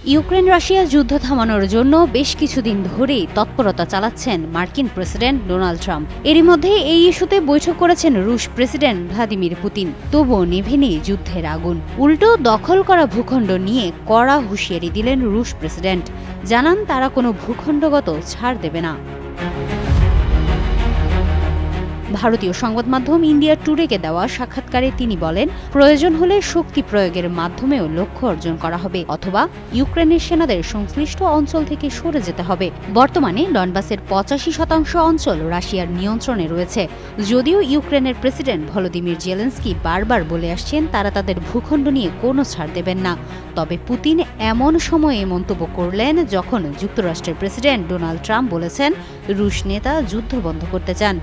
Ukraine Russia যুদ্ধ থামানোর জন্য বেশ কিছুদিন ধরেই তৎপরতা চালাচ্ছেন মার্কিন প্রেসিডেন্ট ডোনাল্ড ট্রাম্প। এরই মধ্যে এই ইস্যুতে বৈঠক করেছেন রুশ প্রেসিডেন্ট ভ্লাদিমির পুতিন। তবুও নেভেনি যুদ্ধের আগুন। উল্টো দখল করা ভূখণ্ড নিয়ে কড়া হুঁশিয়ারি দিলেন রুশ প্রেসিডেন্ট। জানান তারা কোনো ভূখণ্ডগত ছাড় দেবে না। ভারতীয় সংবাদ মাধ্যম ইন্ডিয়া টুডেকে দেওয়া সাক্ষাৎকারে তিনি বলেন, প্রয়োজন হলে শক্তি প্রয়োগের মাধ্যমেও লক্ষ্য অর্জন করা হবে, অথবা ইউক্রেনের সেনাদের সংশ্লিষ্ট অঞ্চল থেকে সরে যেতে হবে। বর্তমানে ডনবাসের 85% অঞ্চল রাশিয়ার নিয়ন্ত্রণে রয়েছে। যদিও ইউক্রেনের প্রেসিডেন্ট ভলোদিমির জেলেনস্কি বারবার বলে আসছেন তারা তাদের ভূখণ্ড নিয়ে কোনো ছাড় দেবেন না। তবে পুতিন এমন সময়ে মন্তব্য করলেন যখন যুক্তরাষ্ট্রের প্রেসিডেন্ট ডোনাল্ড ট্রাম্প বলেছেন রুশ নেতা যুদ্ধ বন্ধ করতে চান।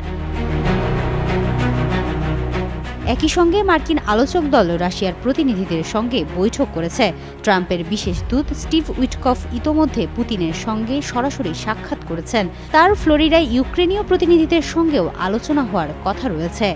একই সঙ্গে মার্কিন আলোচক দল রাশিয়ার প্রতিনিধিদের সঙ্গে বৈঠক করেছে। ট্রাম্পের বিশেষ দূত স্টিভ উইটকফ ইতোমধ্যে পুতিনের সঙ্গে সরাসরি সাক্ষাৎ করেছেন। তার ফ্লোরিডায় ইউক্রেনীয় প্রতিনিধিদের সঙ্গেও আলোচনা হওয়ার কথা রয়েছে।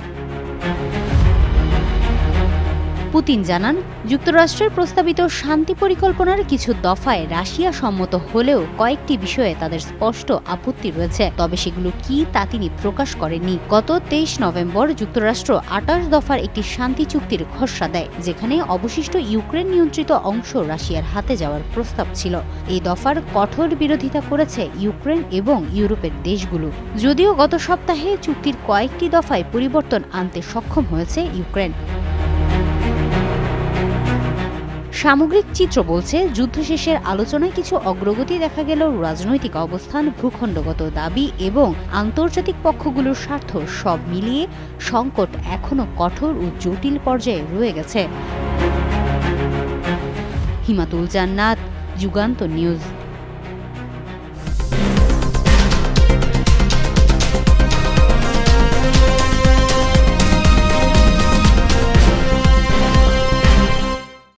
পুতিন জানান, যুক্তরাষ্ট্রের প্রস্তাবিত শান্তি পরিকল্পনার কিছু দফায় রাশিয়া সম্মত হলেও কয়েকটি বিষয়ে তাদের স্পষ্ট আপত্তি রয়েছে। তবে সেগুলো কি তা তিনি প্রকাশ করেননি। গত 23 নভেম্বর যুক্তরাষ্ট্র 28 দফার একটি শান্তি চুক্তির খসড়া দেয়, যেখানে অবশিষ্ট ইউক্রেন নিয়ন্ত্রিত অংশ রাশিয়ার হাতে যাওয়ার প্রস্তাব ছিল। এই দফার কঠোর বিরোধিতা করেছে ইউক্রেন এবং ইউরোপের দেশগুলো। যদিও গত সপ্তাহে চুক্তির কয়েকটি দফায় পরিবর্তন আনতে সক্ষম হয়েছে ইউক্রেন। সামগ্রিক চিত্র বলছে, যুদ্ধ শেষের আলোচনায় কিছু অগ্রগতি দেখা গেলেও রাজনৈতিক অবস্থান, ভূখণ্ডগত দাবি এবং আন্তর্জাতিক পক্ষগুলোর স্বার্থ সব মিলিয়ে সংকট এখনও কঠোর ও জটিল পর্যায়ে রয়ে গেছে। হিমাতুল জান্নাত, যুগান্তর নিউজ।